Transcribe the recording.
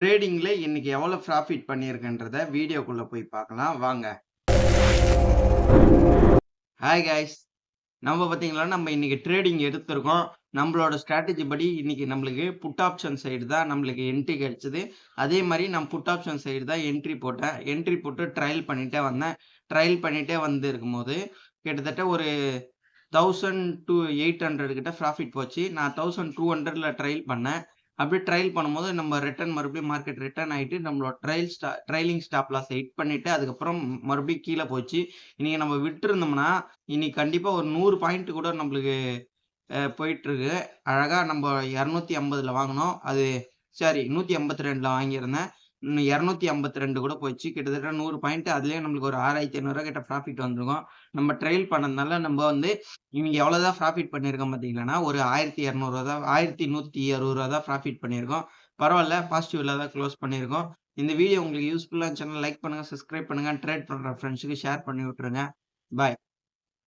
ட்ரேடிங்ல இன்னைக்கு எவ்வளோ ப்ராஃபிட் பண்ணியிருக்கேன்றத வீடியோக்குள்ள போய் பார்க்கலாம் வாங்க. Hi guys. நம்ம பார்த்தீங்களா, நம்ம இன்னைக்கு ட்ரேடிங் எடுத்திருக்கோம். நம்மளோட ஸ்ட்ராட்டஜி படி இன்னைக்கு நம்மளுக்கு புட் ஆப்ஷன் சைடு தான் நம்மளுக்கு என்ட்ரி கிடைச்சது. அதே மாரி நான் புட் ஆப்ஷன் சைடு தான் என்ட்ரி போட்டேன். என்ட்ரி போட்டு ட்ரையல் பண்ணிட்டே வந்தேன். ட்ரையல் பண்ணிட்டே வந்து இருக்கும்போது கிட்டத்தட்ட ஒரு 1000 to 800 கிட்ட ப்ராஃபிட் போச்சு. நான் 1200ல ட்ரையல் பண்ணேன். அப்படியே ட்ரையல் பண்ணும்போது நம்ம ரிட்டர்ன் மறுபடியும் மார்க்கெட் ரிட்டர்ன் ஆயிட்டு நம்மளோட ட்ரைலிங் ஸ்டாப் லாஸ ஹிட் பண்ணிட்டு அதுக்கப்புறம் மறுபடியும் கீழ போச்சு. இன்னைக்கு நம்ம விட்டுருந்தோம்னா, இன்னைக்கு கண்டிப்பா ஒரு 100 பாயிண்ட் கூட நம்மளுக்கு போயிட்டுருக்கு. அழகா நம்ப 250ல வாங்குனோம். அது சாரி 182ல வாங்கியிருந்தேன். 252 கூட போச்சு. கிட்டத்தட்ட 100 பாயிண்ட் அதிலேயே நம்மளுக்கு ஒரு ரூ. 6,500 கிட்ட ப்ராஃபிட் வந்திருக்கும். நம்ம ட்ரைல் பண்ணதுனால நம்ப வந்து இவங்க எவ்வளோ ப்ராஃபிட் பண்ணியிருக்கோம் பார்த்தீங்கன்னா, ஒரு ரூ. 1,200 தான் ரூ. 1,160 தான் ப்ராஃபிட் பண்ணியிருக்கோம். பரவால்ல பாசிட்டிவ்ல தான் க்ளோஸ் பண்ணியிருக்கோம். இந்த வீடியோ உங்களுக்கு யூஸ்ஃபுல்லா இருந்துச்சுன்னா லைக் பண்ணுங்க, சப்ஸ்கிரைப் பண்ணுங்க, ட்ரேட் பண்ற ஃப்ரெண்ட்ஸ்க்கு ஷேர் பண்ணி விட்டுருங்க. பாய்.